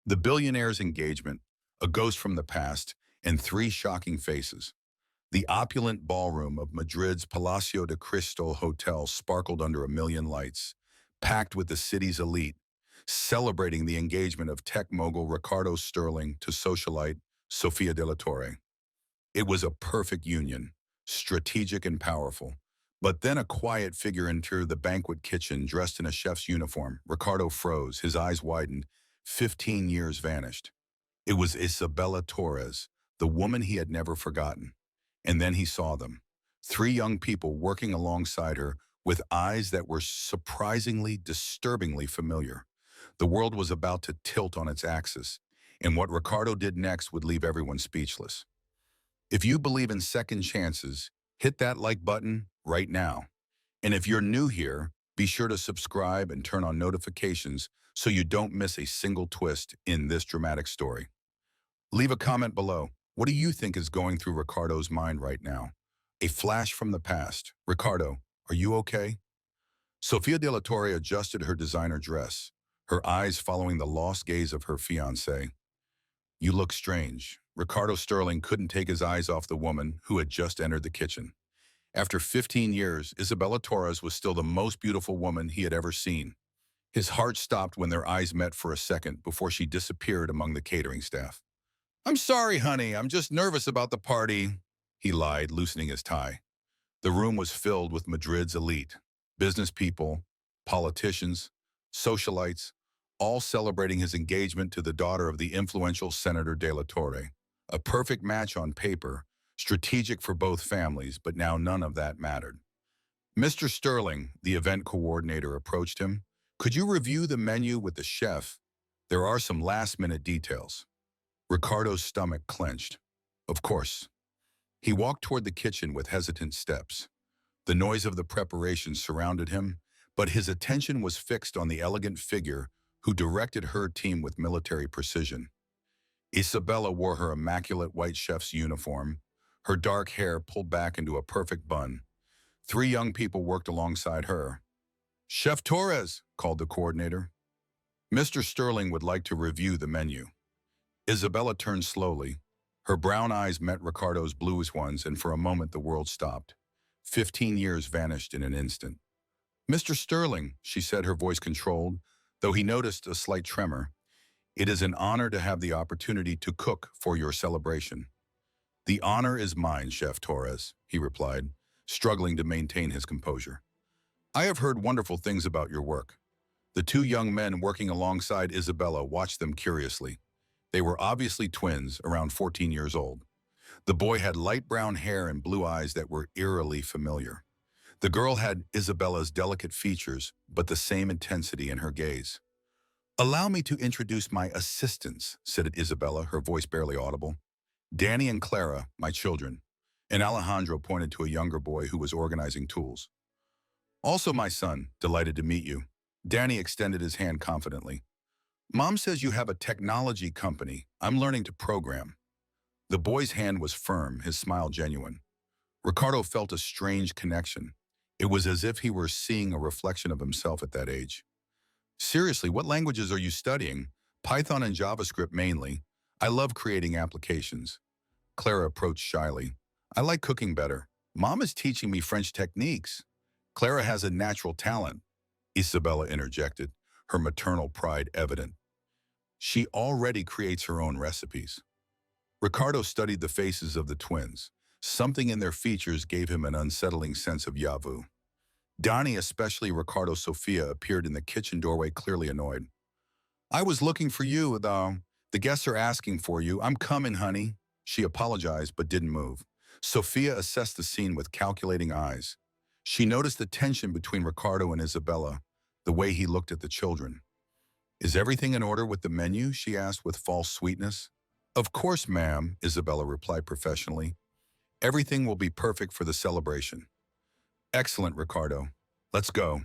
The billionaire's engagement, a ghost from the past, and three shocking faces. The opulent ballroom of Madrid's Palacio de Cristal Hotel sparkled under a million lights, packed with the city's elite, celebrating the engagement of tech mogul Ricardo Sterling to socialite Sofia de la Torre. It was a perfect union, strategic and powerful. But then a quiet figure entered the banquet kitchen dressed in a chef's uniform. Ricardo froze, his eyes widened. 15 years vanished. It was Isabella Torres, the woman he had never forgotten. And then he saw them. Three young people working alongside her with eyes that were surprisingly, disturbingly familiar. The world was about to tilt on its axis, and what Ricardo did next would leave everyone speechless. If you believe in second chances, hit that like button right now. And if you're new here, be sure to subscribe and turn on notifications so you don't miss a single twist in this dramatic story. Leave a comment below. What do you think is going through Ricardo's mind right now? A flash from the past. Ricardo, are you okay? Sofia de la Torre adjusted her designer dress, her eyes following the lost gaze of her fiancé. You look strange. Ricardo Sterling couldn't take his eyes off the woman who had just entered the kitchen. After 15 years, Isabella Torres was still the most beautiful woman he had ever seen. His heart stopped when their eyes met for a second before she disappeared among the catering staff. I'm sorry, honey. I'm just nervous about the party, he lied, loosening his tie. The room was filled with Madrid's elite, business people, politicians, socialites, all celebrating his engagement to the daughter of the influential Senator de la Torre. A perfect match on paper, strategic for both families, but now none of that mattered. Mr. Sterling, the event coordinator, approached him. Could you review the menu with the chef? There are some last-minute details. Ricardo's stomach clenched. Of course. He walked toward the kitchen with hesitant steps. The noise of the preparations surrounded him, but his attention was fixed on the elegant figure who directed her team with military precision. Isabella wore her immaculate white chef's uniform, her dark hair pulled back into a perfect bun. Three young people worked alongside her. Chef Torres, called the coordinator. Mr. Sterling would like to review the menu. Isabella turned slowly. Her brown eyes met Ricardo's bluest ones, and for a moment the world stopped. 15 years vanished in an instant. Mr. Sterling, she said, her voice controlled, though he noticed a slight tremor. It is an honor to have the opportunity to cook for your celebration. The honor is mine, Chef Torres, he replied, struggling to maintain his composure. I have heard wonderful things about your work. The two young men working alongside Isabella watched them curiously. They were obviously twins, around 14 years old. The boy had light brown hair and blue eyes that were eerily familiar. The girl had Isabella's delicate features, but the same intensity in her gaze. Allow me to introduce my assistants, said Isabella, her voice barely audible. Danny and Clara, my children. And Alejandro pointed to a younger boy who was organizing tools. Also my son, delighted to meet you. Danny extended his hand confidently. Mom says you have a technology company. I'm learning to program. The boy's hand was firm, his smile genuine. Ricardo felt a strange connection. It was as if he were seeing a reflection of himself at that age. Seriously, what languages are you studying? Python and JavaScript mainly. I love creating applications. Clara approached shyly. I like cooking better. Mom is teaching me French techniques. Clara has a natural talent, Isabella interjected, her maternal pride evident. She already creates her own recipes. Ricardo studied the faces of the twins. Something in their features gave him an unsettling sense of yavu. Donnie, especially Ricardo Sofia, appeared in the kitchen doorway, clearly annoyed. I was looking for you, the guests are asking for you. I'm coming, honey. She apologized but didn't move. Sofia assessed the scene with calculating eyes. She noticed the tension between Ricardo and Isabella, the way he looked at the children. Is everything in order with the menu? She asked with false sweetness. Of course, ma'am, Isabella replied professionally. Everything will be perfect for the celebration. Excellent, Ricardo. Let's go.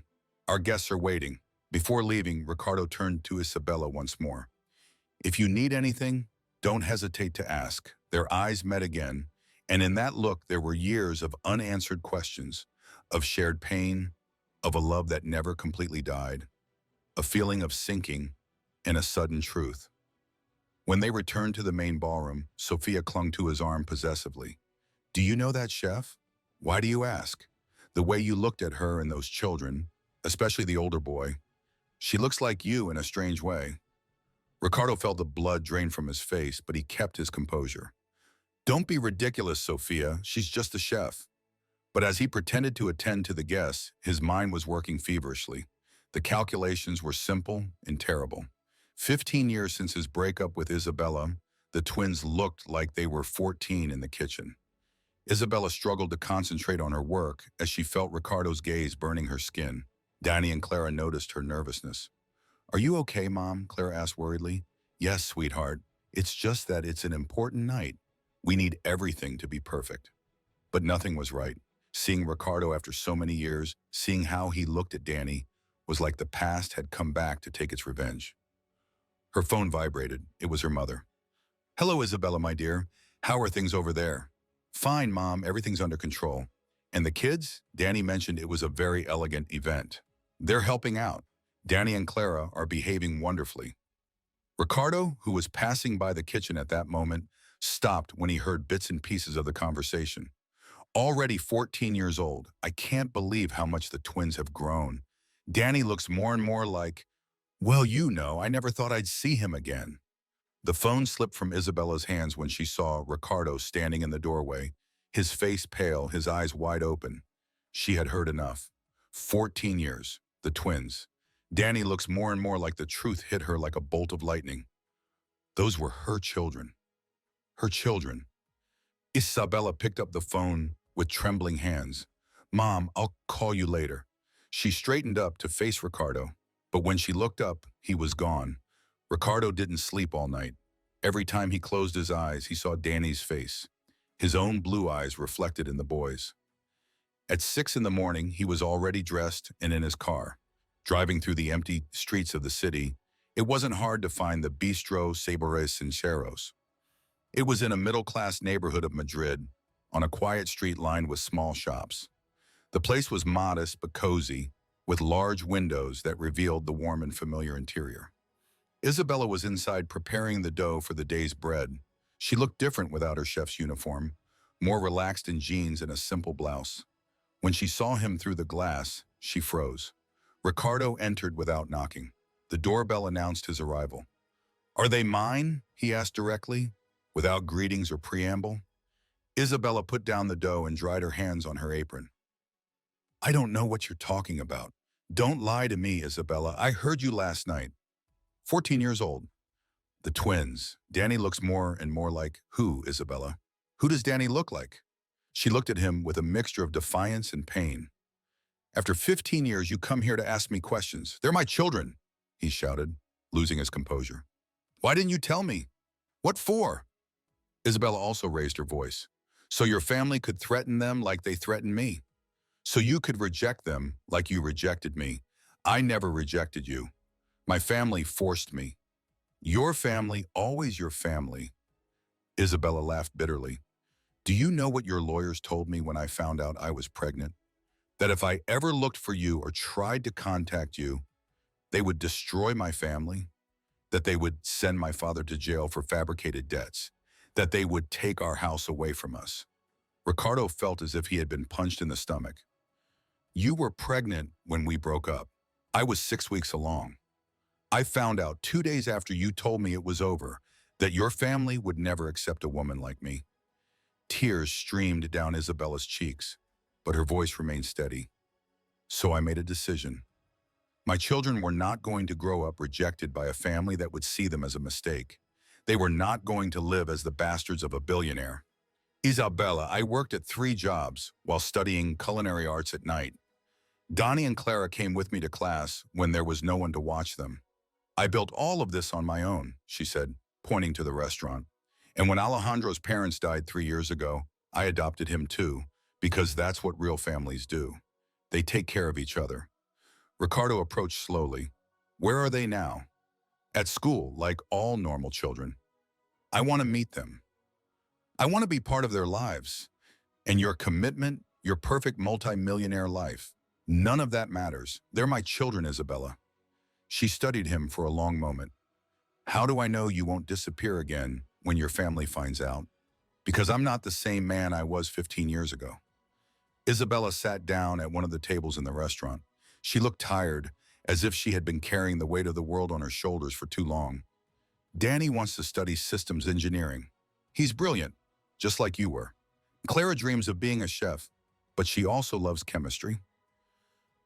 Our guests are waiting. Before leaving, Ricardo turned to Isabella once more. If you need anything, don't hesitate to ask. Their eyes met again, and in that look there were years of unanswered questions, of shared pain, of a love that never completely died, a feeling of sinking, and a sudden truth. When they returned to the main ballroom, Sophia clung to his arm possessively. Do you know that chef? Why do you ask? The way you looked at her and those children, especially the older boy, she looks like you in a strange way. Ricardo felt the blood drain from his face, but he kept his composure. Don't be ridiculous, Sophia. She's just a chef. But as he pretended to attend to the guests, his mind was working feverishly. The calculations were simple and terrible. 15 years since his breakup with Isabella, the twins looked like they were 14 in the kitchen. Isabella struggled to concentrate on her work as she felt Ricardo's gaze burning her skin. Danny and Clara noticed her nervousness. Are you okay, Mom? Clara asked worriedly. Yes, sweetheart. It's just that it's an important night. We need everything to be perfect. But nothing was right. Seeing Ricardo after so many years, seeing how he looked at Danny, was like the past had come back to take its revenge. Her phone vibrated. It was her mother. Hello, Isabella, my dear. How are things over there? Fine, Mom. Everything's under control. And the kids? Danny mentioned it was a very elegant event. They're helping out. Danny and Clara are behaving wonderfully. Ricardo, who was passing by the kitchen at that moment, stopped when he heard bits and pieces of the conversation. Already 14 years old, I can't believe how much the twins have grown. Danny looks more and more like, well, you know, I never thought I'd see him again. The phone slipped from Isabella's hands when she saw Ricardo standing in the doorway, his face pale, his eyes wide open. She had heard enough. 14 years, the twins. Danny looks more and more like the truth hit her like a bolt of lightning. Those were her children. Her children. Isabella picked up the phone with trembling hands. Mom, I'll call you later. She straightened up to face Ricardo, but when she looked up, he was gone. Ricardo didn't sleep all night. Every time he closed his eyes, he saw Danny's face, his own blue eyes reflected in the boys. At 6 in the morning, he was already dressed and in his car. Driving through the empty streets of the city, it wasn't hard to find the Bistro Sabores Sinceros. It was in a middle-class neighborhood of Madrid, on a quiet street lined with small shops. The place was modest but cozy, with large windows that revealed the warm and familiar interior. Isabella was inside preparing the dough for the day's bread. She looked different without her chef's uniform, more relaxed in jeans and a simple blouse. When she saw him through the glass, she froze. Ricardo entered without knocking. The doorbell announced his arrival. Are they mine? He asked directly, without greetings or preamble. Isabella put down the dough and dried her hands on her apron. I don't know what you're talking about. Don't lie to me, Isabella. I heard you last night. 14 years old. The twins. Danny looks more and more like who, Isabella? Who does Danny look like? She looked at him with a mixture of defiance and pain. After 15 years, you come here to ask me questions. They're my children, he shouted, losing his composure. Why didn't you tell me? What for? Isabella also raised her voice. So your family could threaten them like they threatened me. So you could reject them like you rejected me. I never rejected you. My family forced me. Your family, always your family. Isabella laughed bitterly. Do you know what your lawyers told me when I found out I was pregnant? That if I ever looked for you or tried to contact you, they would destroy my family, that they would send my father to jail for fabricated debts, that they would take our house away from us. Ricardo felt as if he had been punched in the stomach. You were pregnant when we broke up. I was 6 weeks along. I found out 2 days after you told me it was over that your family would never accept a woman like me. Tears streamed down Isabella's cheeks, but her voice remained steady. So I made a decision. My children were not going to grow up rejected by a family that would see them as a mistake. They were not going to live as the bastards of a billionaire. Isabella, I worked at 3 jobs while studying culinary arts at night. Donnie and Clara came with me to class when there was no one to watch them. I built all of this on my own, she said, pointing to the restaurant. And when Alejandro's parents died 3 years ago, I adopted him too, because that's what real families do. They take care of each other. Ricardo approached slowly. Where are they now? At school, like all normal children. I want to meet them. I want to be part of their lives. And your commitment, your perfect multi-millionaire life, none of that matters. They're my children, Isabella. She studied him for a long moment. How do I know you won't disappear again when your family finds out? Because I'm not the same man I was 15 years ago. Isabella sat down at one of the tables in the restaurant. She looked tired, as if she had been carrying the weight of the world on her shoulders for too long. Danny wants to study systems engineering. He's brilliant, just like you were. Clara dreams of being a chef, but she also loves chemistry.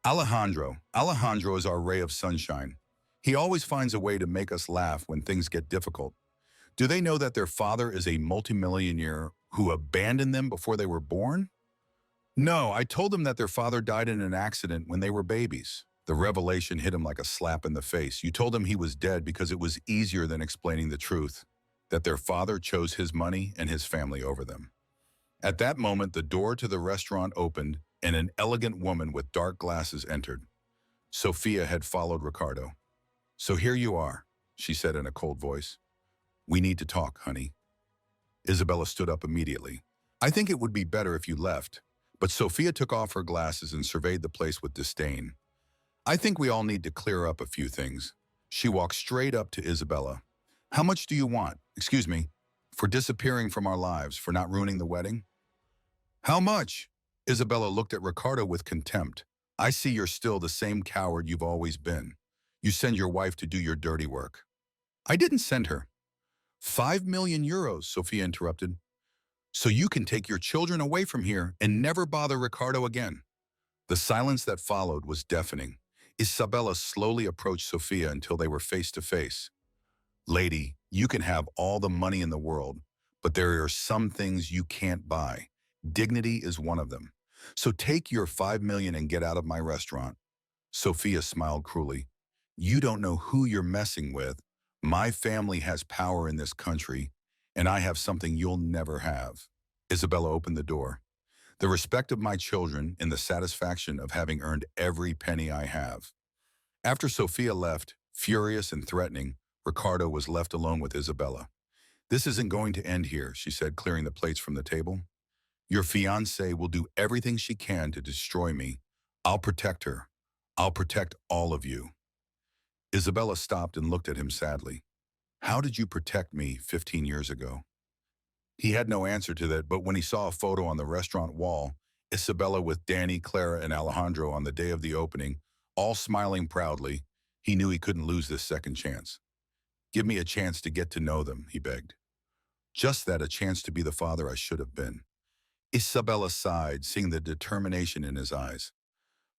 Alejandro is our ray of sunshine. He always finds a way to make us laugh when things get difficult. Do they know that their father is a multimillionaire who abandoned them before they were born? No, I told them that their father died in an accident when they were babies. The revelation hit him like a slap in the face. You told him he was dead because it was easier than explaining the truth, that their father chose his money and his family over them. At that moment, the door to the restaurant opened and an elegant woman with dark glasses entered. Sophia had followed Ricardo. "So here you are," she said in a cold voice. "We need to talk, honey." Isabella stood up immediately. "I think it would be better if you left." But Sophia took off her glasses and surveyed the place with disdain. "I think we all need to clear up a few things." She walked straight up to Isabella. "How much do you want, excuse me, for disappearing from our lives, for not ruining the wedding?" "How much?" Isabella looked at Ricardo with contempt. "I see you're still the same coward you've always been. You send your wife to do your dirty work." "I didn't send her." 5 million euros, Sophia interrupted. "So you can take your children away from here and never bother Ricardo again." The silence that followed was deafening. Isabella slowly approached Sophia until they were face to face. "Lady, you can have all the money in the world, but there are some things you can't buy. Dignity is one of them. So take your 5 million and get out of my restaurant." Sophia smiled cruelly. "You don't know who you're messing with. My family has power in this country, and I have something you'll never have." Isabella opened the door. "The respect of my children and the satisfaction of having earned every penny I have." After Sophia left, furious and threatening, Ricardo was left alone with Isabella. "This isn't going to end here," she said, clearing the plates from the table. "Your fiancée will do everything she can to destroy me. I'll protect her. I'll protect all of you." Isabella stopped and looked at him sadly. "How did you protect me 15 years ago?" He had no answer to that, but when he saw a photo on the restaurant wall, Isabella with Danny, Clara, and Alejandro on the day of the opening, all smiling proudly, he knew he couldn't lose this second chance. "Give me a chance to get to know them," he begged. "Just that, a chance to be the father I should have been." Isabella sighed, seeing the determination in his eyes.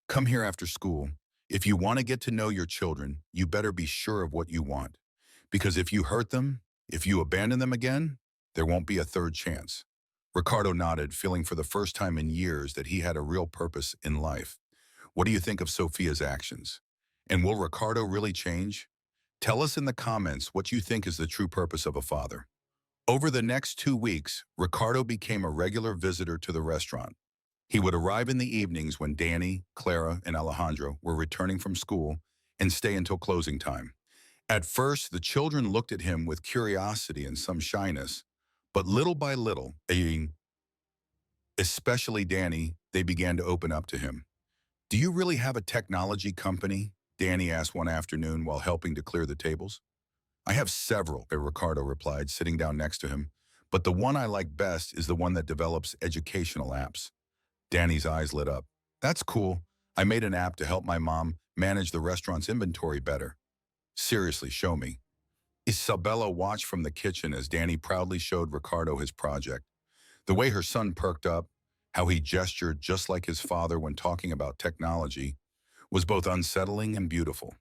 "Come here after school. If you want to get to know your children, you better be sure of what you want. Because if you hurt them, if you abandon them again, there won't be a third chance." Ricardo nodded, feeling for the first time in years that he had a real purpose in life. What do you think of Sophia's actions? And will Ricardo really change? Tell us in the comments what you think is the true purpose of a father. Over the next 2 weeks, Ricardo became a regular visitor to the restaurant. He would arrive in the evenings when Danny, Clara, and Alejandro were returning from school and stay until closing time. At first, the children looked at him with curiosity and some shyness, but little by little, especially Danny, they began to open up to him. "Do you really have a technology company?" Danny asked one afternoon while helping to clear the tables. "I have several," Ricardo replied, sitting down next to him, "but the one I like best is the one that develops educational apps." Danny's eyes lit up. "That's cool. I made an app to help my mom manage the restaurant's inventory better." "Seriously, show me." Isabella watched from the kitchen as Danny proudly showed Ricardo his project. The way her son perked up, how he gestured just like his father when talking about technology, was both unsettling and beautiful.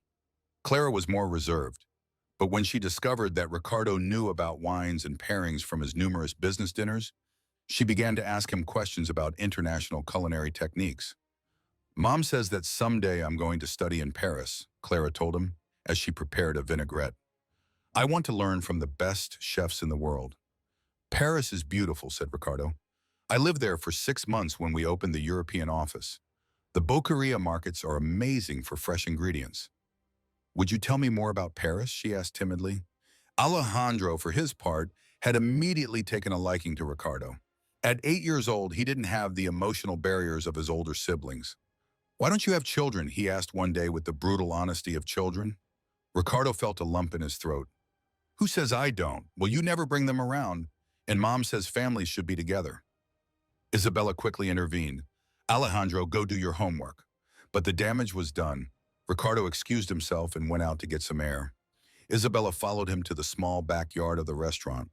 Clara was more reserved, but when she discovered that Ricardo knew about wines and pairings from his numerous business dinners, she began to ask him questions about international culinary techniques. "Mom says that someday I'm going to study in Paris," Clara told him as she prepared a vinaigrette. "I want to learn from the best chefs in the world." "Paris is beautiful," said Ricardo. "I lived there for 6 months when we opened the European office. The Boqueria markets are amazing for fresh ingredients." "Would you tell me more about Paris?" she asked timidly. Alejandro, for his part, had immediately taken a liking to Ricardo. At 8 years old, he didn't have the emotional barriers of his older siblings. "Why don't you have children?" he asked one day with the brutal honesty of children. Ricardo felt a lump in his throat. Who says I don't? Well, you never bring them around. And Mom says families should be together. Isabella quickly intervened. Alejandro, go do your homework. But the damage was done. Ricardo excused himself and went out to get some air. Isabella followed him to the small backyard of the restaurant.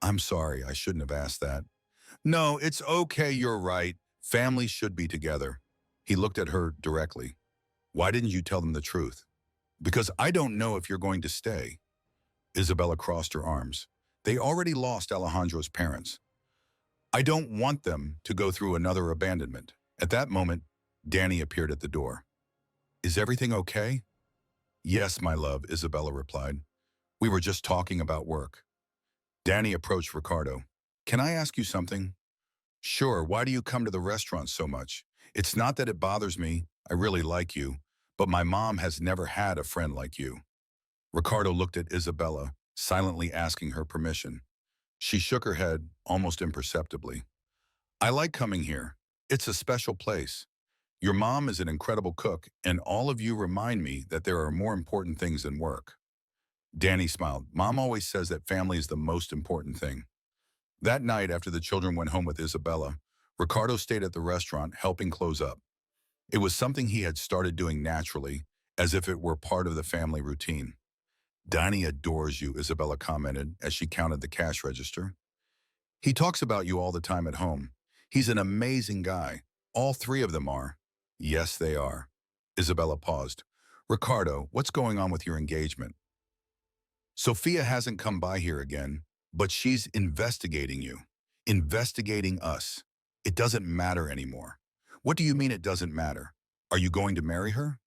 I'm sorry, I shouldn't have asked that. No, it's okay, you're right. Families should be together. He looked at her directly. Why didn't you tell them the truth? Because I don't know if you're going to stay. Isabella crossed her arms. They already lost Alejandro's parents. I don't want them to go through another abandonment. At that moment, Danny appeared at the door. Is everything okay? Yes, my love, Isabella replied. We were just talking about work. Danny approached Ricardo. Can I ask you something? Sure, why do you come to the restaurant so much? It's not that it bothers me, I really like you, but my mom has never had a friend like you. Ricardo looked at Isabella, silently asking her permission. She shook her head, almost imperceptibly. I like coming here. It's a special place. Your mom is an incredible cook, and all of you remind me that there are more important things than work. Danny smiled. Mom always says that family is the most important thing. That night, after the children went home with Isabella, Ricardo stayed at the restaurant, helping close up. It was something he had started doing naturally, as if it were part of the family routine. Danny adores you, Isabella commented as she counted the cash register. He talks about you all the time at home. He's an amazing guy. All three of them are. Yes, they are. Isabella paused. Ricardo, what's going on with your engagement? Sophia hasn't come by here again, but she's investigating you. Investigating us. It doesn't matter anymore. What do you mean it doesn't matter? Are you going to marry her?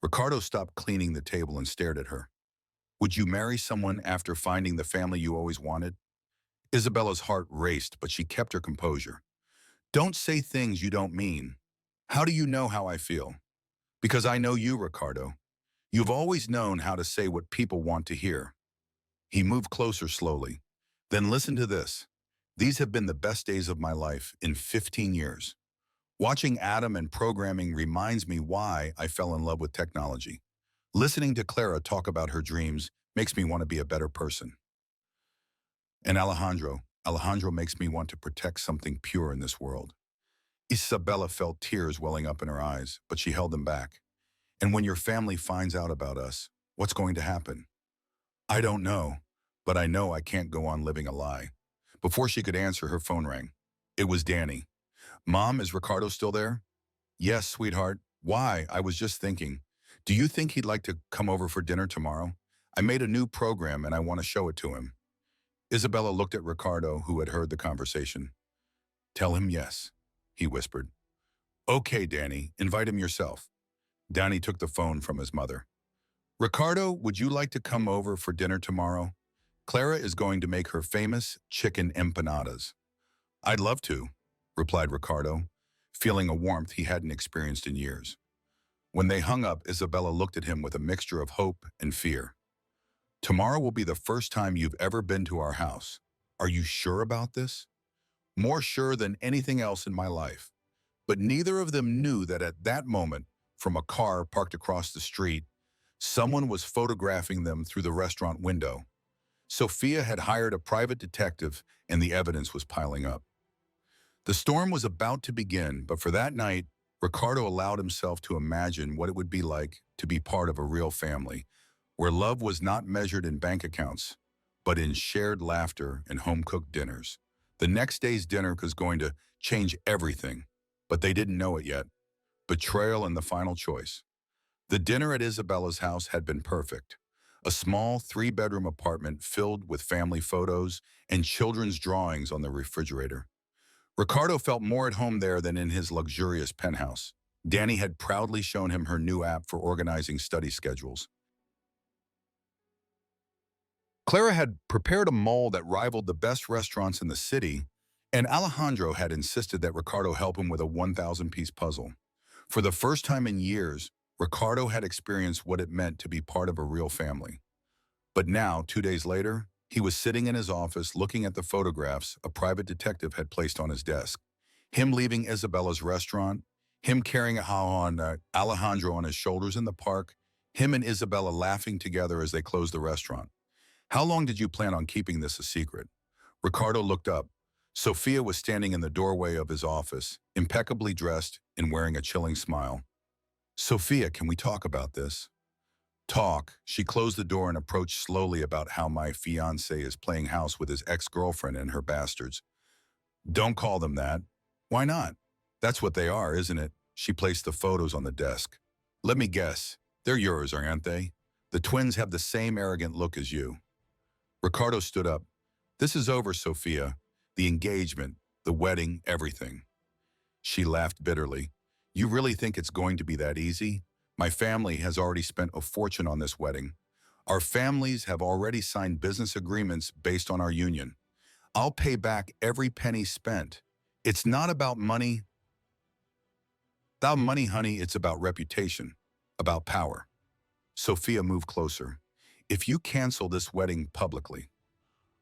Ricardo stopped cleaning the table and stared at her. Would you marry someone after finding the family you always wanted? Isabella's heart raced, but she kept her composure. Don't say things you don't mean. How do you know how I feel? Because I know you, Ricardo. You've always known how to say what people want to hear. He moved closer slowly. Then listen to this. These have been the best days of my life in 15 years. Watching Adam and programming reminds me why I fell in love with technology. Listening to Clara talk about her dreams makes me want to be a better person. And Alejandro makes me want to protect something pure in this world. Isabella felt tears welling up in her eyes, but she held them back. And when your family finds out about us, what's going to happen? I don't know, but I know I can't go on living a lie. Before she could answer, her phone rang. It was Danny. Mom, is Ricardo still there? Yes, sweetheart. Why? I was just thinking. Do you think he'd like to come over for dinner tomorrow? I made a new program and I want to show it to him. Isabella looked at Ricardo, who had heard the conversation. Tell him yes, he whispered. Okay, Danny, invite him yourself. Danny took the phone from his mother. Ricardo, would you like to come over for dinner tomorrow? Clara is going to make her famous chicken empanadas. I'd love to, replied Ricardo, feeling a warmth he hadn't experienced in years. When they hung up, Isabella looked at him with a mixture of hope and fear. Tomorrow will be the first time you've ever been to our house. Are you sure about this? More sure than anything else in my life. But neither of them knew that at that moment, from a car parked across the street, someone was photographing them through the restaurant window. Sophia had hired a private detective and the evidence was piling up. The storm was about to begin, but for that night, Ricardo allowed himself to imagine what it would be like to be part of a real family, where love was not measured in bank accounts, but in shared laughter and home-cooked dinners. The next day's dinner was going to change everything, but they didn't know it yet. Betrayal and the final choice. The dinner at Isabella's house had been perfect. A small 3-bedroom apartment filled with family photos and children's drawings on the refrigerator. Ricardo felt more at home there than in his luxurious penthouse. Danny had proudly shown him her new app for organizing study schedules. Clara had prepared a mole that rivaled the best restaurants in the city, and Alejandro had insisted that Ricardo help him with a 1,000-piece puzzle. For the first time in years, Ricardo had experienced what it meant to be part of a real family. But now, 2 days later, he was sitting in his office looking at the photographs a private detective had placed on his desk. Him leaving Isabella's restaurant, him carrying Alejandro on his shoulders in the park, him and Isabella laughing together as they closed the restaurant. How long did you plan on keeping this a secret? Ricardo looked up. Sophia was standing in the doorway of his office, impeccably dressed and wearing a chilling smile. Sophia, can we talk about this? Talk. She closed the door and approached slowly about how my fiancé is playing house with his ex-girlfriend and her bastards. Don't call them that. Why not? That's what they are, isn't it? She placed the photos on the desk. Let me guess. They're yours, aren't they? The twins have the same arrogant look as you. Ricardo stood up. This is over, Sophia. The engagement, the wedding, everything. She laughed bitterly. You really think it's going to be that easy? My family has already spent a fortune on this wedding. Our families have already signed business agreements based on our union. I'll pay back every penny spent. It's not about money. Without money, honey, it's about reputation, about power. Sophia moved closer. If you cancel this wedding publicly,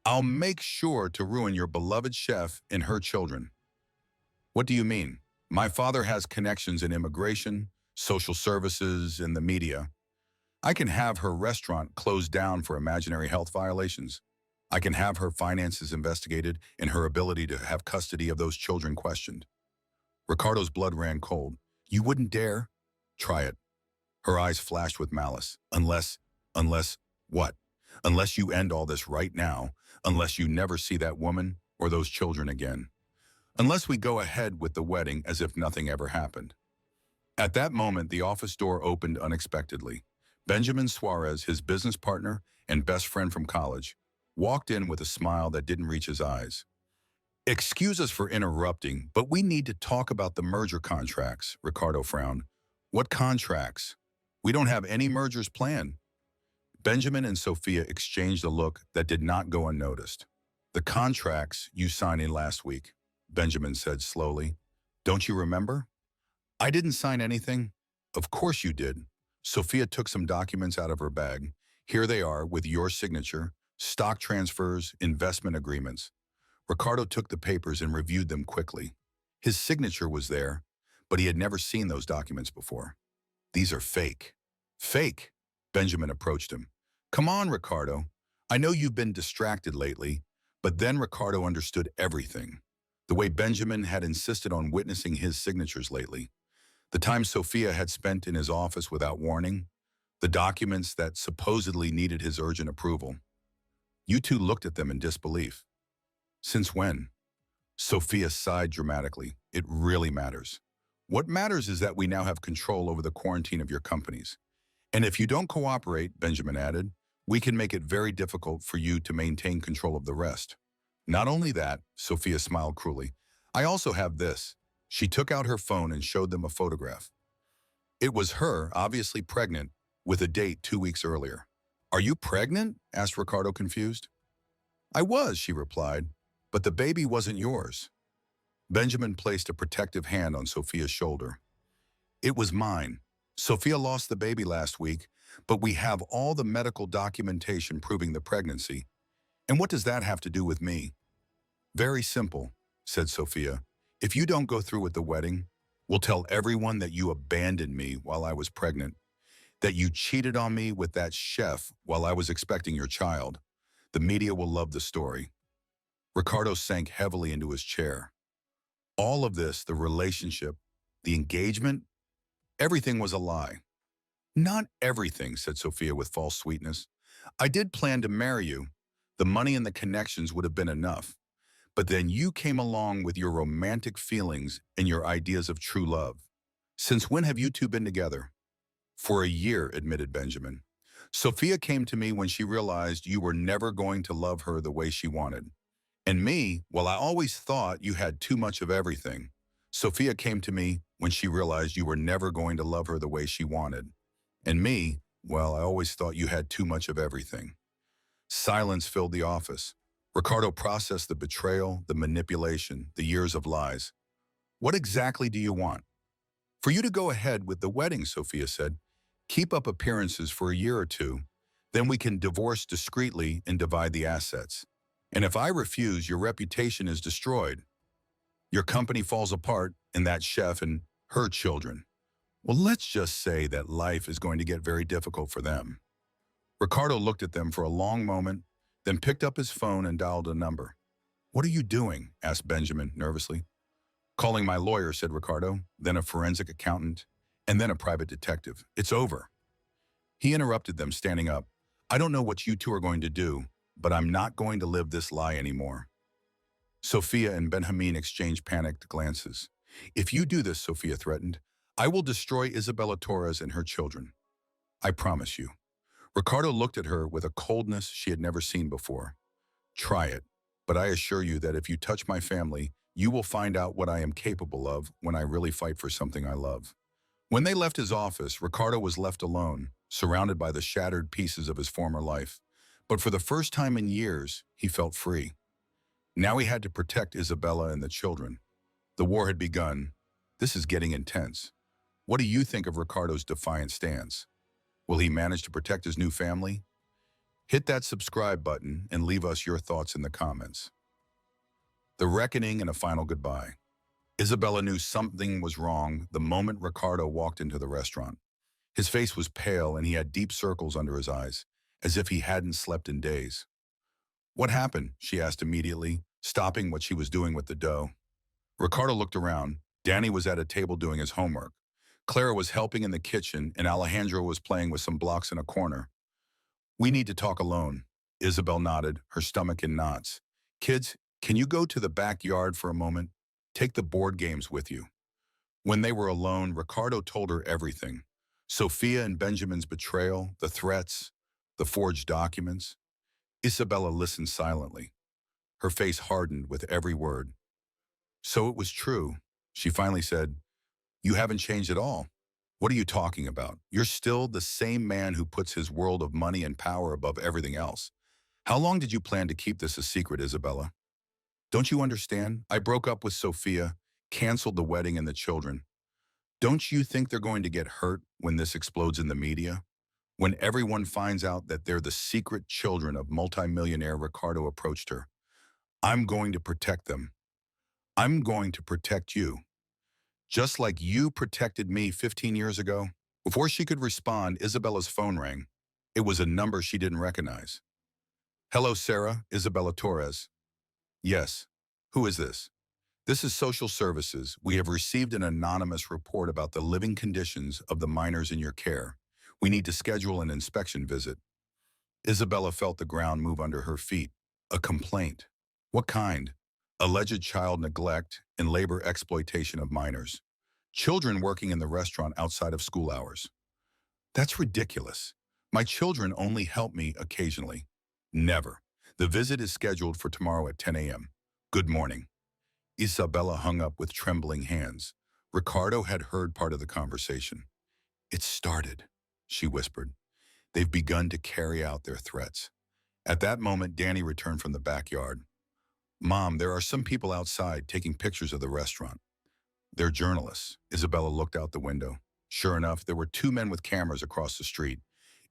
I'll make sure to ruin your beloved chef and her children. What do you mean? My father has connections in immigration, social services, and the media. I can have her restaurant closed down for imaginary health violations. I can have her finances investigated and her ability to have custody of those children questioned. Ricardo's blood ran cold. You wouldn't dare? Try it. Her eyes flashed with malice. Unless what? Unless you end all this right now, unless you never see that woman or those children again. Unless we go ahead with the wedding as if nothing ever happened. At that moment, the office door opened unexpectedly. Benjamin Suarez, his business partner and best friend from college, walked in with a smile that didn't reach his eyes. Excuse us for interrupting, but we need to talk about the merger contracts, Ricardo frowned. What contracts? We don't have any mergers planned. Benjamin and Sophia exchanged a look that did not go unnoticed. The contracts you signed in last week, Benjamin said slowly. Don't you remember? I didn't sign anything. Of course you did. Sophia took some documents out of her bag. Here they are with your signature, stock transfers, investment agreements. Ricardo took the papers and reviewed them quickly. His signature was there, but he had never seen those documents before. These are fake. Fake? Benjamin approached him. Come on, Ricardo. I know you've been distracted lately, but then Ricardo understood everything. The way Benjamin had insisted on witnessing his signatures lately. The time Sophia had spent in his office without warning. The documents that supposedly needed his urgent approval. You two looked at them in disbelief. Since when? Sophia sighed dramatically. It really matters. What matters is that we now have control over the quarantine of your companies. And if you don't cooperate, Benjamin added, we can make it very difficult for you to maintain control of the rest. Not only that, Sophia smiled cruelly, I also have this. She took out her phone and showed them a photograph. It was her, obviously pregnant, with a date 2 weeks earlier. Are you pregnant? Asked Ricardo, confused. I was, she replied, but the baby wasn't yours. Benjamin placed a protective hand on Sophia's shoulder. It was mine. Sophia lost the baby last week, but we have all the medical documentation proving the pregnancy. And what does that have to do with me? Very simple, said Sophia. If you don't go through with the wedding, we'll tell everyone that you abandoned me while I was pregnant, that you cheated on me with that chef while I was expecting your child. The media will love the story. Ricardo sank heavily into his chair. All of this, the relationship, the engagement, everything was a lie. Not everything, said Sophia with false sweetness. I did plan to marry you. The money and the connections would have been enough. But then you came along with your romantic feelings and your ideas of true love. Since when have you two been together? For a year, admitted Benjamin. Sophia came to me when she realized you were never going to love her the way she wanted. And me, well, I always thought you had too much of everything. Sophia came to me when she realized you were never going to love her the way she wanted. And me, well, I always thought you had too much of everything. Silence filled the office. Ricardo processed the betrayal, the manipulation, the years of lies. What exactly do you want? For you to go ahead with the wedding, Sophia said. Keep up appearances for a year or two. Then we can divorce discreetly and divide the assets. And if I refuse, your reputation is destroyed. Your company falls apart, and that chef and her children. Well, let's just say that life is going to get very difficult for them. Ricardo looked at them for a long moment, then picked up his phone and dialed a number. "What are you doing?" asked Benjamin nervously. "Calling my lawyer," said Ricardo, then a forensic accountant, and then a private detective. "It's over." He interrupted them, standing up. "I don't know what you two are going to do, but I'm not going to live this lie anymore." Sophia and Benjamin exchanged panicked glances. "If you do this," Sophia threatened, "I will destroy Isabella Torres and her children. I promise you." Ricardo looked at her with a coldness she had never seen before. "Try it, but I assure you that if you touch my family, you will find out what I am capable of when I really fight for something I love." When they left his office, Ricardo was left alone, surrounded by the shattered pieces of his former life. But for the first time in years, he felt free. Now he had to protect Isabella and the children. The war had begun. This is getting intense. What do you think of Ricardo's defiant stance? Will he manage to protect his new family? Hit that subscribe button and leave us your thoughts in the comments. The reckoning and a final goodbye. Isabella knew something was wrong the moment Ricardo walked into the restaurant. His face was pale and he had deep circles under his eyes, as if he hadn't slept in days. "What happened?" she asked immediately, stopping what she was doing with the dough. Ricardo looked around. Danny was at a table doing his homework. Clara was helping in the kitchen and Alejandro was playing with some blocks in a corner. "We need to talk alone." Isabel nodded, her stomach in knots. "Kids, can you go to the backyard for a moment? Take the board games with you." When they were alone, Ricardo told her everything. Sophia and Benjamin's betrayal, the threats, the forged documents. Isabella listened silently. Her face hardened with every word. "So it was true," she finally said. "You haven't changed at all." "What are you talking about? You're still the same man who puts his world of money and power above everything else. How long did you plan to keep this a secret, Isabella? Don't you understand? I broke up with Sophia, canceled the wedding and the children. Don't you think they're going to get hurt when this explodes in the media? When everyone finds out that they're the secret children of multimillionaire Ricardo approached her. I'm going to protect them. I'm going to protect you. Just like you protected me 15 years ago." Before she could respond, Isabella's phone rang. It was a number she didn't recognize. "Hello, Sarah, Isabella Torres." "Yes. Who is this?" "This is social services. We have received an anonymous report about the living conditions of the minors in your care. We need to schedule an inspection visit." Isabella felt the ground move under her feet. A complaint. What kind? Alleged child neglect and labor exploitation of minors. Children working in the restaurant outside of school hours. That's ridiculous. My children only help me occasionally. Never. The visit is scheduled for tomorrow at 10 a.m. Good morning. Isabella hung up with trembling hands. Ricardo had heard part of the conversation. "It started," she whispered. "They've begun to carry out their threats." At that moment, Danny returned from the backyard. "Mom, there are some people outside taking pictures of the restaurant." "They're journalists." Isabella looked out the window. Sure enough, there were two men with cameras across the street.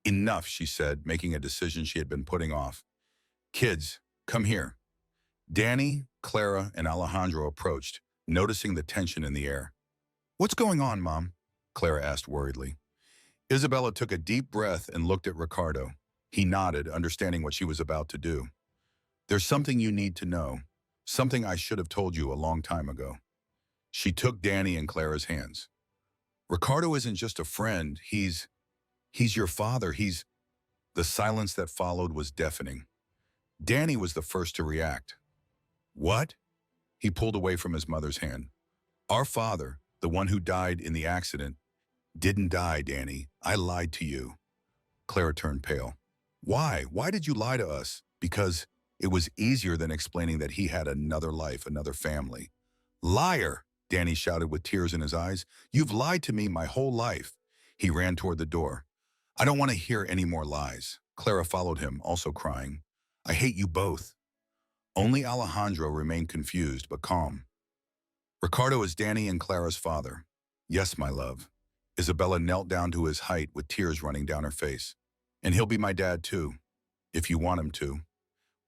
"Enough," she said, making a decision she had been putting off. "Kids, come here." Danny, Clara, and Alejandro approached, noticing the tension in the air. "What's going on, Mom?" Clara asked worriedly. Isabella took a deep breath and looked at Ricardo. He nodded, understanding what she was about to do. "There's something you need to know, something I should have told you a long time ago." She took Danny and Clara's hands. "Ricardo isn't just a friend, he's your father, The silence that followed was deafening. Danny was the first to react. "What?" He pulled away from his mother's hand. "Our father, the one who died in the accident, didn't die, Danny. I lied to you." Clara turned pale. "Why? Why did you lie to us?" "Because it was easier than explaining that he had another life, another family." "Liar!" Danny shouted with tears in his eyes. "You've lied to me my whole life." He ran toward the door. "I don't want to hear any more lies." Clara followed him, also crying. "I hate you both." Only Alejandro remained confused but calm. "Ricardo is Danny and Clara's father." "Yes, my love." Isabella knelt down to his height with tears running down her face. "And he'll be my dad too, if you want him to."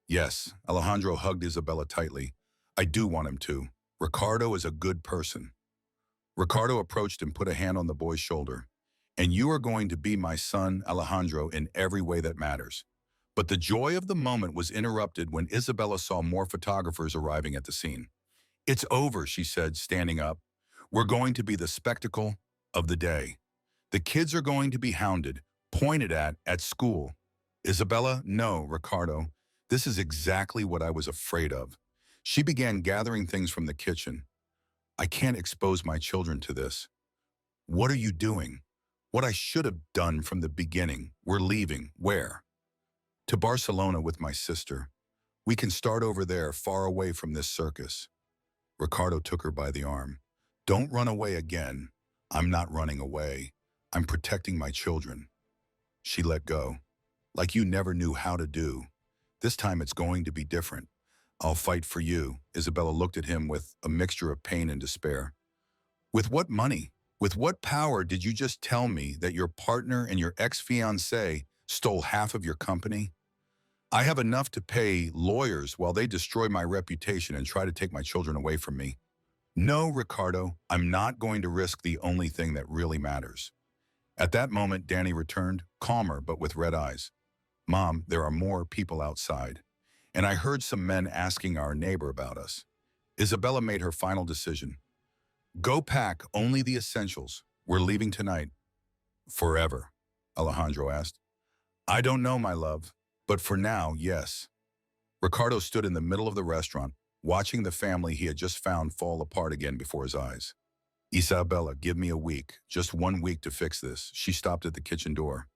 "Yes." Alejandro hugged Isabella tightly. "I do want him to. Ricardo is a good person." Ricardo approached and put a hand on the boy's shoulder. "And you are going to be my son, Alejandro, in every way that matters. But the joy of the moment was interrupted when Isabella saw more photographers arriving at the scene. "It's over," she said, standing up. "We're going to be the spectacle of the day. The kids are going to be hounded, pointed at school." "Isabella, no, Ricardo. This is exactly what I was afraid of." She began gathering things from the kitchen. "I can't expose my children to this." "What are you doing?" "What I should have done from the beginning. We're leaving." "Where?" "To Barcelona with my sister. We can start over there, far away from this circus." Ricardo took her by the arm. "Don't run away again." "I'm not running away. I'm protecting my children." She let go. "Like you never knew how to do. This time it's going to be different. I'll fight for you." Isabella looked at him with a mixture of pain and despair. "With what money? With what power did you just tell me that your partner and your ex-fiancé stole half of your company? I have enough to pay lawyers while they destroy my reputation and try to take my children away from me." "No, Ricardo, I'm not going to risk the only thing that really matters." At that moment, Danny returned, calmer but with red eyes. "Mom, there are more people outside. And I heard some men asking our neighbor about us." Isabella made her final decision. "Go pack only the essentials. We're leaving tonight." "Forever?" Alejandro asked. "I don't know, my love. But for now, yes." Ricardo stood in the middle of the restaurant, watching the family he had just found fall apart again before his eyes. "Isabella, give me a week, just 1 week to fix this." She stopped at the kitchen door.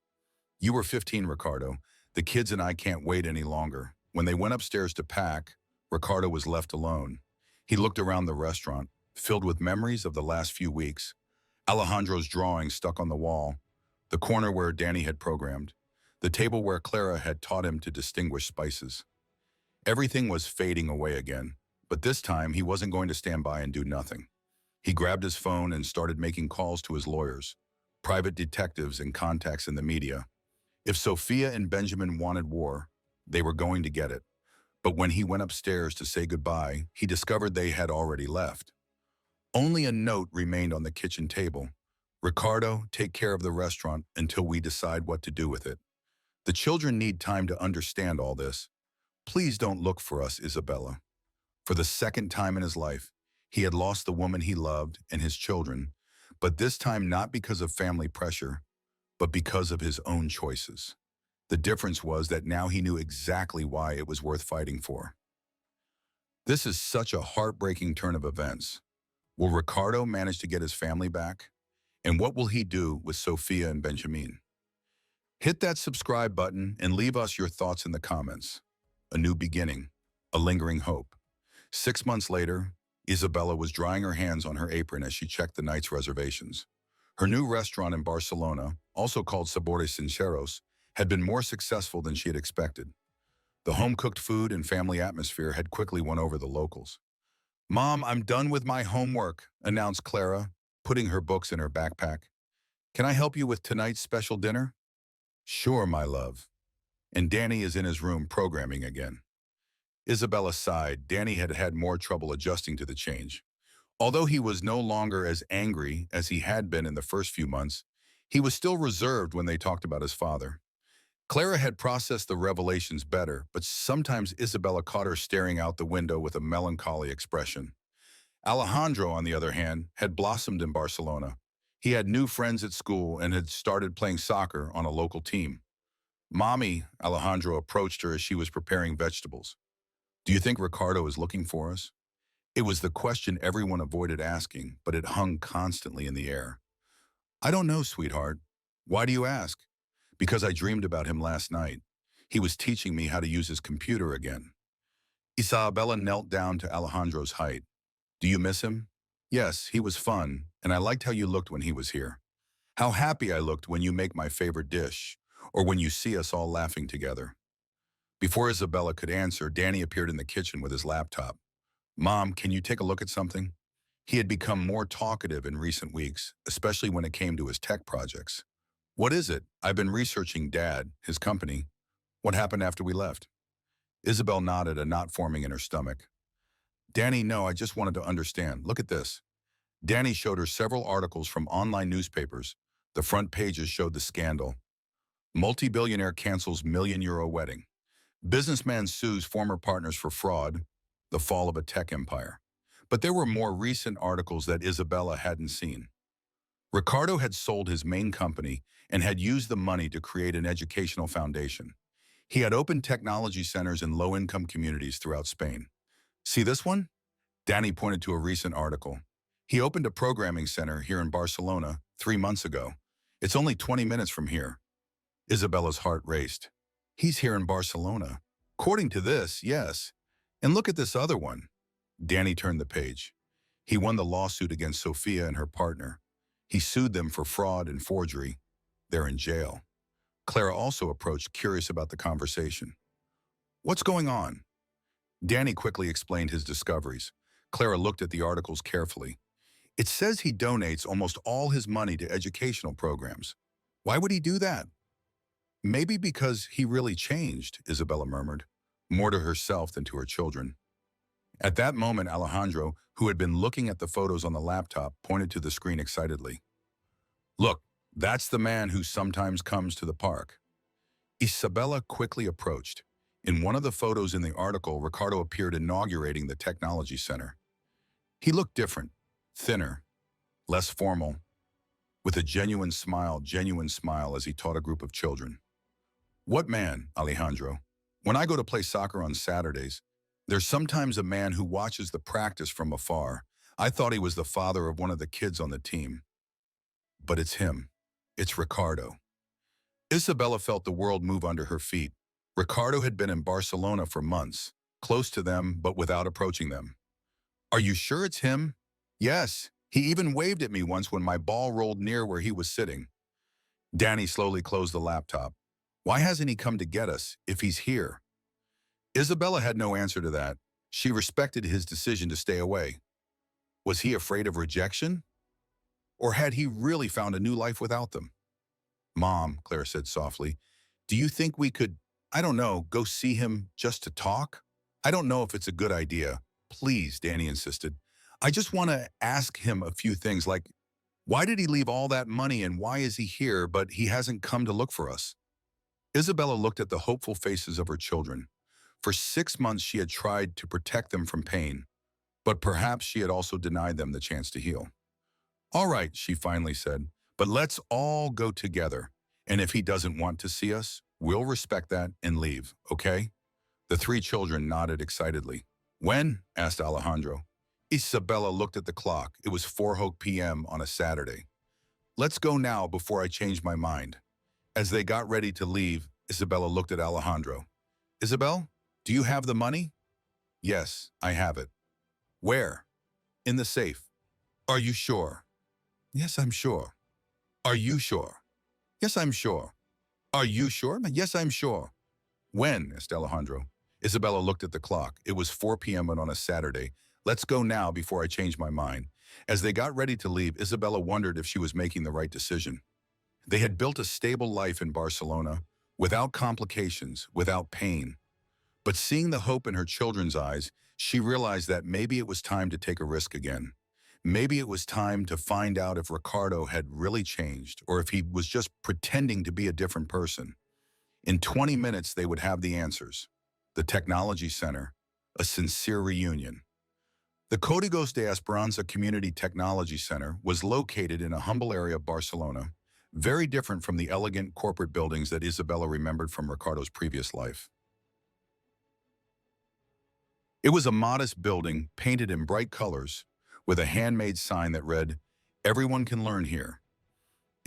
"You were 15, Ricardo. The kids and I can't wait any longer." When they went upstairs to pack, Ricardo was left alone. He looked around the restaurant, filled with memories of the last few weeks. Alejandro's drawing stuck on the wall, the corner where Danny had programmed, the table where Clara had taught him to distinguish spices. Everything was fading away again, but this time he wasn't going to stand by and do nothing. He grabbed his phone and started making calls to his lawyers, private detectives and contacts in the media. If Sophia and Benjamin wanted war, they were going to get it. But when he went upstairs to say goodbye, he discovered they had already left. Only a note remained on the kitchen table. "Ricardo, take care of the restaurant until we decide what to do with it. The children need time to understand all this. Please don't look for us, Isabella." For the second time in his life, he had lost the woman he loved and his children, but this time not because of family pressure, but because of his own choices. The difference was that now he knew exactly why it was worth fighting for. This is such a heartbreaking turn of events. Will Ricardo manage to get his family back? And what will he do with Sophia and Benjamin? Hit that subscribe button and leave us your thoughts in the comments. A new beginning, a lingering hope. 6 months later, Isabella was drying her hands on her apron as she checked the night's reservations. Her new restaurant in Barcelona, also called Sabores Sinceros, had been more successful than she had expected. The home-cooked food and family atmosphere had quickly won over the locals. "Mom, I'm done with my homework," announced Clara, putting her books in her backpack. "Can I help you with tonight's special dinner?" "Sure, my love." And Danny is in his room programming again. Isabella sighed. Danny had had more trouble adjusting to the change. Although he was no longer as angry as he had been in the first few months, he was still reserved when they talked about his father. Clara had processed the revelations better, but sometimes Isabella caught her staring out the window with a melancholy expression. Alejandro, on the other hand, had blossomed in Barcelona. He had new friends at school and had started playing soccer on a local team. "Mommy," Alejandro approached her as she was preparing vegetables. "Do you think Ricardo is looking for us?" It was the question everyone avoided asking, but it hung constantly in the air. "I don't know, sweetheart." "Why do you ask?" "Because I dreamed about him last night. He was teaching me how to use his computer again." Isabella knelt down to Alejandro's height. "Do you miss him?" "Yes, he was fun, and I liked how you looked when he was here. How happy I looked when you make my favorite dish, or when you see us all laughing together." Before Isabella could answer, Danny appeared in the kitchen with his laptop. "Mom, can you take a look at something?" He had become more talkative in recent weeks, especially when it came to his tech projects. "What is it?" "I've been researching Dad, his company." "What happened after we left?" Isabel nodded, a knot forming in her stomach. "Danny, no, I just wanted to understand. Look at this." Danny showed her several articles from online newspapers. The front pages showed the scandal. "Multi-billionaire cancels €1 million wedding." Businessman sues former partners for fraud, the fall of a tech empire. But there were more recent articles that Isabella hadn't seen. Ricardo had sold his main company and had used the money to create an educational foundation. He had opened technology centers in low-income communities throughout Spain. See this one? Danny pointed to a recent article. He opened a programming center here in Barcelona 3 months ago. It's only 20 minutes from here. Isabella's heart raced. He's here in Barcelona. According to this, yes. And look at this other one. Danny turned the page. He won the lawsuit against Sophia and her partner. He sued them for fraud and forgery. They're in jail. Clara also approached, curious about the conversation. What's going on? Danny quickly explained his discoveries. Clara looked at the articles carefully. It says he donates almost all his money to educational programs. Why would he do that? Maybe because he really changed, Isabella murmured, more to herself than to her children. At that moment, Alejandro, who had been looking at the photos on the laptop, pointed to the screen excitedly. Look, that's the man who sometimes comes to the park. Isabella quickly approached. In one of the photos in the article, Ricardo appeared inaugurating the technology center. He looked different, thinner, less formal, with a genuine smile as he taught a group of children. What man, Alejandro? When I go to play soccer on Saturdays, there's sometimes a man who watches the practice from afar. I thought he was the father of one of the kids on the team. But it's him. It's Ricardo. Isabella felt the world move under her feet. Ricardo had been in Barcelona for months, close to them but without approaching them. Are you sure it's him? Yes. He even waved at me once when my ball rolled near where he was sitting. Danny slowly closed the laptop. Why hasn't he come to get us if he's here? Isabella had no answer to that. She respected his decision to stay away. Was he afraid of rejection? Or had he really found a new life without them? Mom, Claire said softly, do you think we could, I don't know, go see him just to talk? I don't know if it's a good idea. Please, Danny insisted. I just want to ask him a few things like, why did he leave all that money and why is he here but he hasn't come to look for us? Isabella looked at the hopeful faces of her children. For 6 months she had tried to protect them from pain, but perhaps she had also denied them the chance to heal. All right, she finally said, but let's all go together. And if he doesn't want to see us, we'll respect that and leave, okay? The 3 children nodded excitedly. When? Asked Alejandro. Isabella looked at the clock. It was 4 p.m. on a Saturday. Let's go now before I change my mind. As they got ready to leave, Isabella looked at Alejandro. Isabel, do you have the money? Yes, I have it. Where? In the safe. Are you sure? Yes, I'm sure. Are you sure? Yes, I'm sure. Are you sure? Yes, I'm sure. When? Asked Alejandro. Isabella looked at the clock. It was 4 p.m. on a Saturday. Let's go now before I change my mind. As they got ready to leave, Isabella wondered if she was making the right decision. They had built a stable life in Barcelona, without complications, without pain. But seeing the hope in her children's eyes, she realized that maybe it was time to take a risk again. Maybe it was time to find out if Ricardo had really changed or if he was just pretending to be a different person. In 20 minutes, they would have the answers. The Technology Center, a sincere reunion. The Códigos de Esperanza Community Technology Center was located in a humble area of Barcelona, very different from the elegant corporate buildings that Isabella remembered from Ricardo's previous life. It was a modest building painted in bright colors with a handmade sign that read, "Everyone can learn here."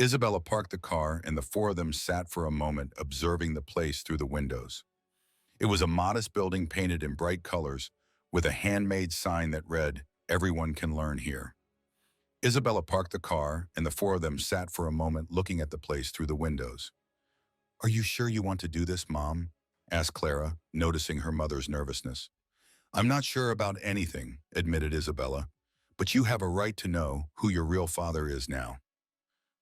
Isabella parked the car and the 4 of them sat for a moment observing the place through the windows. It was a modest building painted in bright colors with a handmade sign that read, "Everyone can learn here." Isabella parked the car and the 4 of them sat for a moment looking at the place through the windows. Are you sure you want to do this, Mom? Asked Clara, noticing her mother's nervousness. I'm not sure about anything, admitted Isabella, but you have a right to know who your real father is now.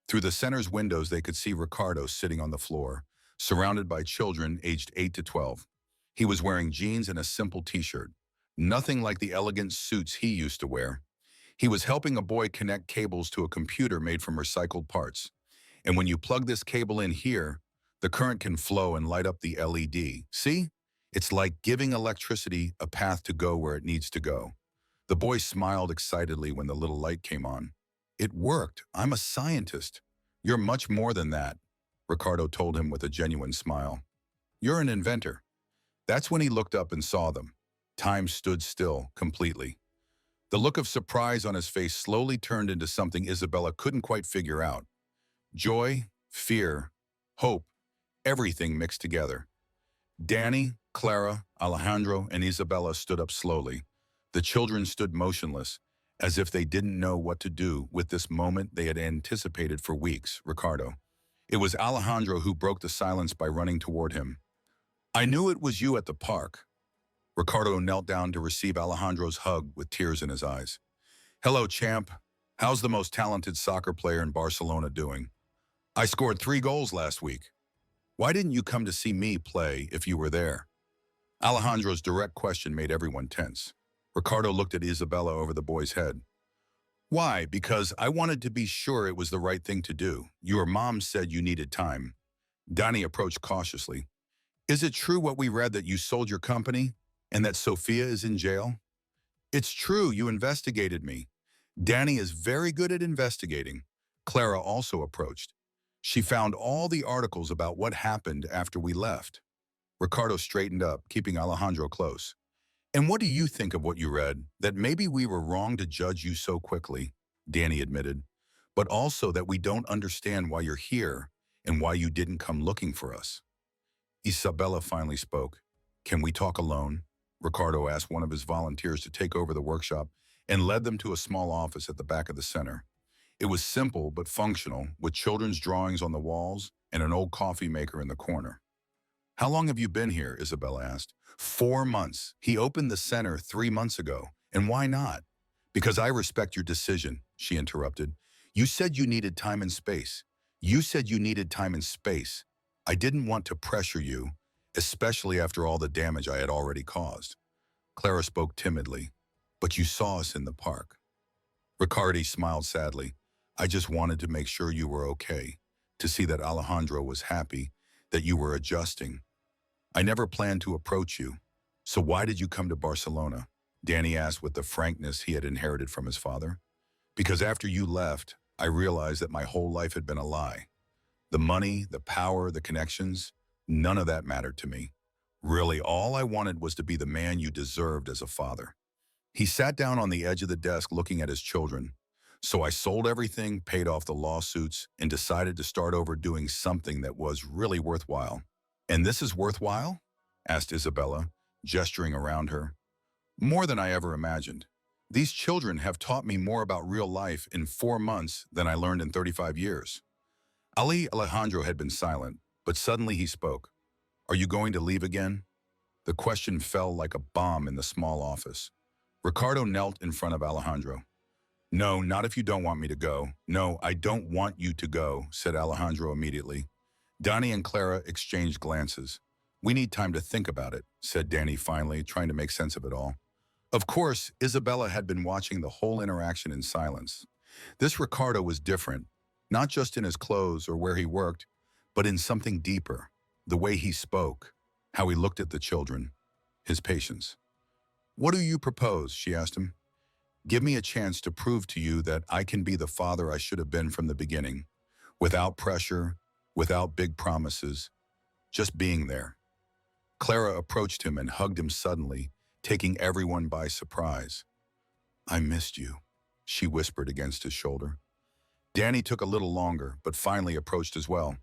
Through the center's windows, they could see Ricardo sitting on the floor, surrounded by children aged 8 to 12. He was wearing jeans and a simple t-shirt, nothing like the elegant suits he used to wear. He was helping a boy connect cables to a computer made from recycled parts. And when you plug this cable in here, the current can flow and light up the LED. See? It's like giving electricity a path to go where it needs to go. The boy smiled excitedly when the little light came on. It worked. I'm a scientist. You're much more than that, Ricardo told him with a genuine smile. You're an inventor. That's when he looked up and saw them. Time stood still, completely. The look of surprise on his face slowly turned into something Isabella couldn't quite figure out. Joy, fear, hope, everything mixed together. Danny, Clara, Alejandro, and Isabella stood up slowly. The children stood motionless, as if they didn't know what to do with this moment they had anticipated for weeks, Ricardo. It was Alejandro who broke the silence by running toward him. I knew it was you at the park. Ricardo knelt down to receive Alejandro's hug with tears in his eyes. Hello, champ. How's the most talented soccer player in Barcelona doing? I scored 3 goals last week. Why didn't you come to see me play if you were there? Alejandro's direct question made everyone tense. Ricardo looked at Isabella over the boy's head. Why? Because I wanted to be sure it was the right thing to do. Your mom said you needed time. Danny approached cautiously. Is it true what we read that you sold your company and that Sophia is in jail? It's true, you investigated me. Danny is very good at investigating. Clara also approached. She found all the articles about what happened after we left. Ricardo straightened up, keeping Alejandro close. And what do you think of what you read? That maybe we were wrong to judge you so quickly, Danny admitted, but also that we don't understand why you're here and why you didn't come looking for us. Isabella finally spoke. Can we talk alone? Ricardo asked one of his volunteers to take over the workshop and led them to a small office at the back of the center. It was simple but functional, with children's drawings on the walls and an old coffee maker in the corner. How long have you been here? Isabella asked. 4 months. He opened the center 3 months ago. And why not? Because I respect your decision, she interrupted. You said you needed time and space. You said you needed time and space. I didn't want to pressure you, especially after all the damage I had already caused. Clara spoke timidly. But you saw us in the park. Ricardo smiled sadly. I just wanted to make sure you were okay, to see that Alejandro was happy, that you were adjusting. I never planned to approach you. So why did you come to Barcelona? Danny asked with the frankness he had inherited from his father. Because after you left, I realized that my whole life had been a lie. The money, the power, the connections, none of that mattered to me. Really, all I wanted was to be the man you deserved as a father. He sat down on the edge of the desk looking at his children. So I sold everything, paid off the lawsuits, and decided to start over doing something that was really worthwhile. And this is worthwhile? Asked Isabella, gesturing around her. More than I ever imagined. These children have taught me more about real life in 4 months than I learned in 35 years. Alejandro had been silent, but suddenly he spoke. Are you going to leave again? The question fell like a bomb in the small office. Ricardo knelt in front of Alejandro. No, not if you don't want me to go. No, I don't want you to go, said Alejandro immediately. Danny and Clara exchanged glances. We need time to think about it, said Danny finally, trying to make sense of it all. Of course, Isabella had been watching the whole interaction in silence. This Ricardo was different, not just in his clothes or where he worked, but in something deeper, the way he spoke, how he looked at the children, his patience. What do you propose? She asked him. Give me a chance to prove to you that I can be the father I should have been from the beginning, without pressure, without big promises, just being there. Clara approached him and hugged him suddenly, taking everyone by surprise. I missed you, she whispered against his shoulder. Danny took a little longer, but finally approached as well.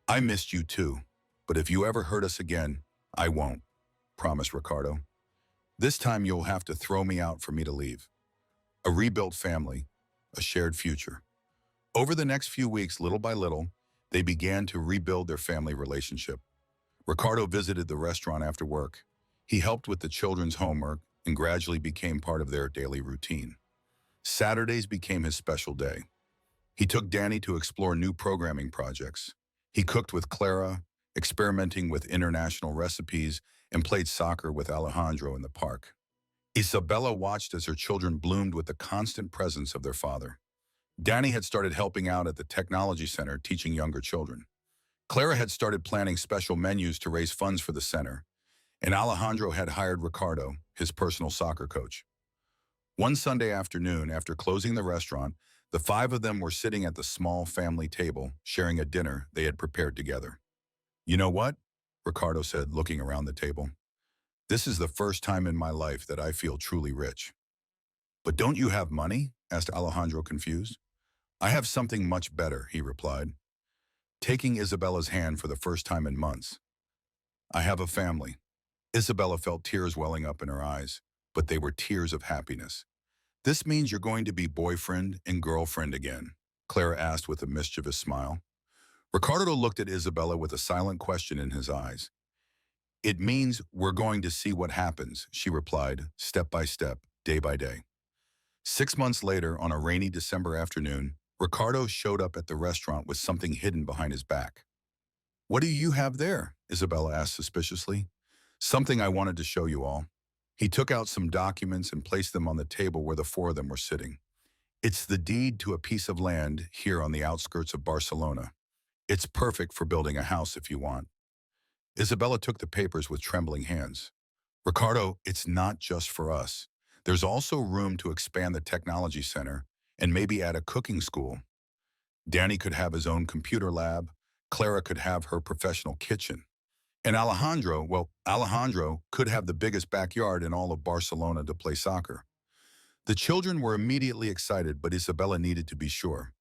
I missed you too, but if you ever hurt us again, I won't, promised Ricardo. This time you'll have to throw me out for me to leave. A rebuilt family, a shared future. Over the next few weeks, little by little, they began to rebuild their family relationship. Ricardo visited the restaurant after work. He helped with the children's homework and gradually became part of their daily routine. Saturdays became his special day. He took Danny to explore new programming projects. He cooked with Clara, experimenting with international recipes, and played soccer with Alejandro in the park. Isabella watched as her children bloomed with the constant presence of their father. Danny had started helping out at the technology center teaching younger children. Clara had started planning special menus to raise funds for the center. and Alejandro had hired Ricardo, his personal soccer coach. One Sunday afternoon, after closing the restaurant, the five of them were sitting at the small family table, sharing a dinner they had prepared together. "You know what?" Ricardo said, looking around the table. "This is the first time in my life that I feel truly rich." "But don't you have money?" asked Alejandro, confused. "I have something much better," he replied, taking Isabella's hand for the first time in months. "I have a family." Isabella felt tears welling up in her eyes, but they were tears of happiness. "This means you're going to be boyfriend and girlfriend again?" Clara asked with a mischievous smile. Ricardo looked at Isabella with a silent question in his eyes. "It means we're going to see what happens," she replied, step by step, day by day. 6 months later, on a rainy December afternoon, Ricardo showed up at the restaurant with something hidden behind his back. "What do you have there?" Isabella asked suspiciously. "Something I wanted to show you all." He took out some documents and placed them on the table where the four of them were sitting. "It's the deed to a piece of land here on the outskirts of Barcelona. It's perfect for building a house if you want." Isabella took the papers with trembling hands. "Ricardo, it's not just for us. There's also room to expand the technology center and maybe add a cooking school. Danny could have his own computer lab. Clara could have her professional kitchen. And Alejandro, well, Alejandro could have the biggest backyard in all of Barcelona to play soccer." The children were immediately excited, but Isabella needed to be sure.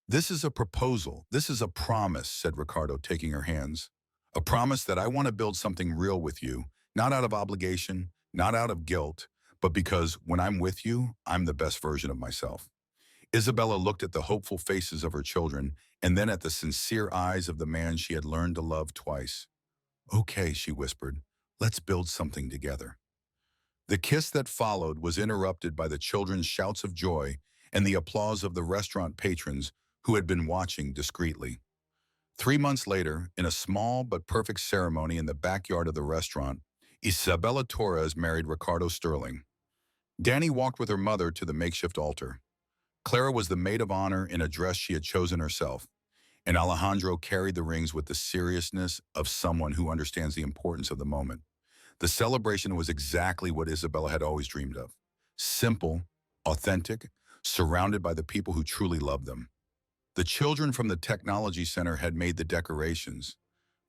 "This is a proposal. This is a promise," said Ricardo, taking her hands. "A promise that I want to build something real with you, not out of obligation, not out of guilt, but because when I'm with you, I'm the best version of myself." Isabella looked at the hopeful faces of her children and then at the sincere eyes of the man she had learned to love twice. "Okay," she whispered, "let's build something together." The kiss that followed was interrupted by the children's shouts of joy and the applause of the restaurant patrons who had been watching discreetly. 3 months later, in a small but perfect ceremony in the backyard of the restaurant, Isabella Torres married Ricardo Sterling. Danny walked with her mother to the makeshift altar. Clara was the maid of honor in a dress she had chosen herself, and Alejandro carried the rings with the seriousness of someone who understands the importance of the moment. The celebration was exactly what Isabella had always dreamed of. Simple, authentic, surrounded by the people who truly loved them. The children from the technology center had made the decorations.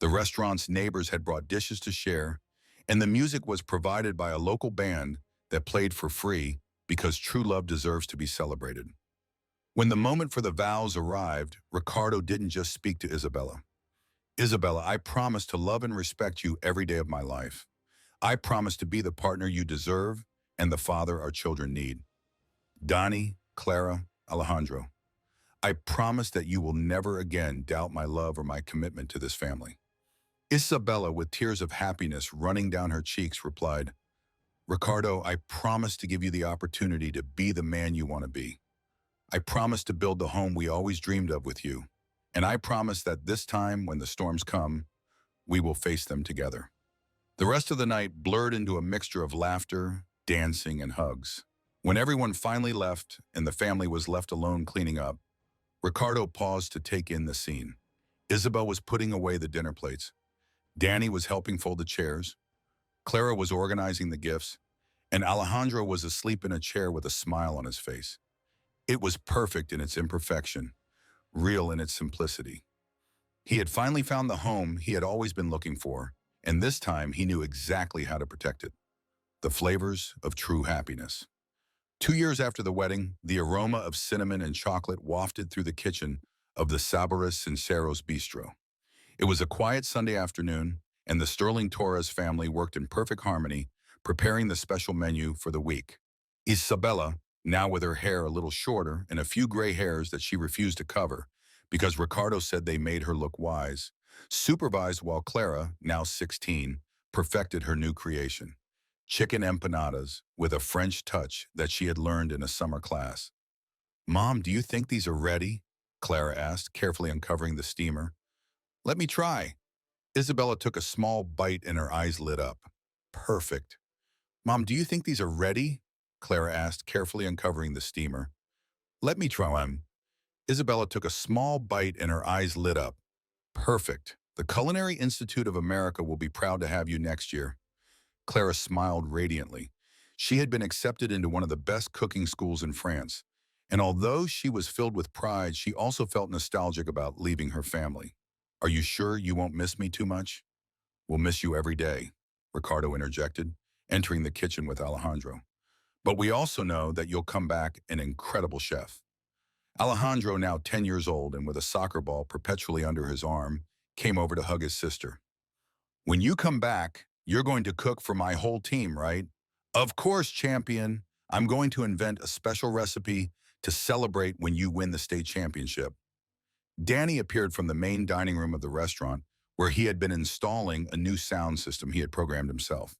The restaurant's neighbors had brought dishes to share, and the music was provided by a local band that played for free because true love deserves to be celebrated. When the moment for the vows arrived, Ricardo didn't just speak to Isabella. "Isabella, I promise to love and respect you every day of my life. I promise to be the partner you deserve and the father our children need. Donnie, Clara, Alejandro, I promise that you will never again doubt my love or my commitment to this family." Isabella, with tears of happiness running down her cheeks, replied, "Ricardo, I promise to give you the opportunity to be the man you want to be. I promise to build the home we always dreamed of with you. And I promise that this time, when the storms come, we will face them together." The rest of the night blurred into a mixture of laughter, dancing, and hugs. When everyone finally left and the family was left alone cleaning up, Ricardo paused to take in the scene. Isabel was putting away the dinner plates. Danny was helping fold the chairs. Clara was organizing the gifts. And Alejandro was asleep in a chair with a smile on his face. It was perfect in its imperfection, real in its simplicity. He had finally found the home he had always been looking for, and this time he knew exactly how to protect it. The flavors of true happiness. 2 years after the wedding, the aroma of cinnamon and chocolate wafted through the kitchen of the Sabores Sinceros Bistro. It was a quiet Sunday afternoon, and the Sterling Torres family worked in perfect harmony, preparing the special menu for the week. Isabella, now with her hair a little shorter and a few gray hairs that she refused to cover, because Ricardo said they made her look wise, supervised while Clara, now 16, perfected her new creation. Chicken empanadas with a French touch that she had learned in a summer class. "Mom, do you think these are ready?" Clara asked, carefully uncovering the steamer. "Let me try." Isabella took a small bite and her eyes lit up. "Perfect." "Mom, do you think these are ready?" Clara asked, carefully uncovering the steamer. "Let me try them." Isabella took a small bite and her eyes lit up. "Perfect. The Culinary Institute of America will be proud to have you next year." Clara smiled radiantly. She had been accepted into one of the best cooking schools in France, and although she was filled with pride, she also felt nostalgic about leaving her family. Are you sure you won't miss me too much? We'll miss you every day, Ricardo interjected, entering the kitchen with Alejandro. But we also know that you'll come back an incredible chef. Alejandro, now 10 years old and with a soccer ball perpetually under his arm, came over to hug his sister. When you come back, you're going to cook for my whole team, right? Of course, champion. I'm going to invent a special recipe to celebrate when you win the state championship. Danny appeared from the main dining room of the restaurant, where he had been installing a new sound system he had programmed himself.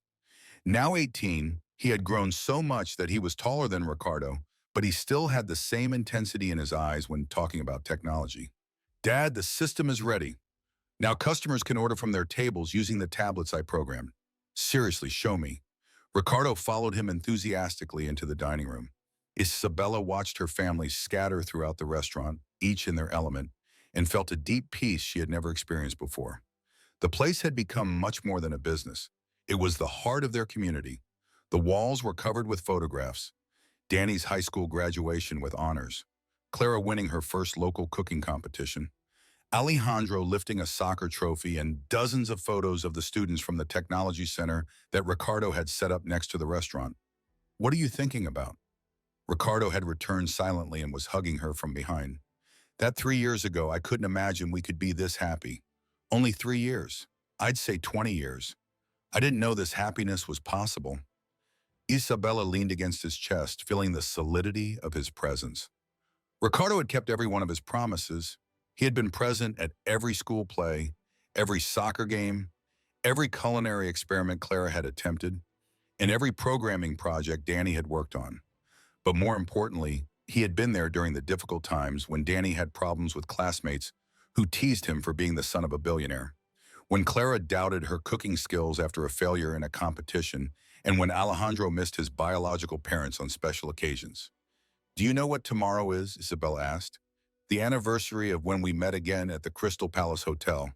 Now 18, he had grown so much that he was taller than Ricardo, but he still had the same intensity in his eyes when talking about technology. Dad, the system is ready. Now customers can order from their tables using the tablets I programmed. Seriously, show me. Ricardo followed him enthusiastically into the dining room. Isabella watched her family scatter throughout the restaurant, each in their element, and felt a deep peace she had never experienced before. The place had become much more than a business. It was the heart of their community. The walls were covered with photographs. Danny's high school graduation with honors. Clara winning her first local cooking competition. Alejandro lifting a soccer trophy and dozens of photos of the students from the technology center that Ricardo had set up next to the restaurant. What are you thinking about? Ricardo had returned silently and was hugging her from behind. That 3 years ago, I couldn't imagine we could be this happy. Only 3 years. I'd say 20 years. I didn't know this happiness was possible. Isabella leaned against his chest, feeling the solidity of his presence. Ricardo had kept every one of his promises. He had been present at every school play, every soccer game, every culinary experiment Clara had attempted, and every programming project Danny had worked on. But more importantly, he had been there during the difficult times when Danny had problems with classmates who teased him for being the son of a billionaire. When Clara doubted her cooking skills after a failure in a competition, and when Alejandro missed his biological parents on special occasions. Do you know what tomorrow is? Isabella asked. The anniversary of when we met again at the Crystal Palace Hotel.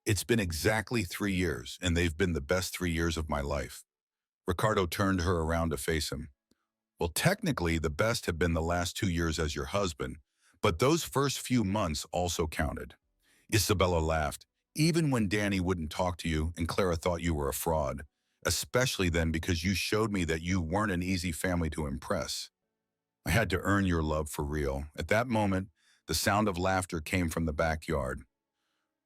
It's been exactly 3 years, and they've been the best 3 years of my life. Ricardo turned her around to face him. Well, technically, the best have been the last 2 years as your husband, but those first few months also counted. Isabella laughed, even when Danny wouldn't talk to you and Clara thought you were a fraud, especially then because you showed me that you weren't an easy family to impress. I had to earn your love for real. At that moment, the sound of laughter came from the backyard.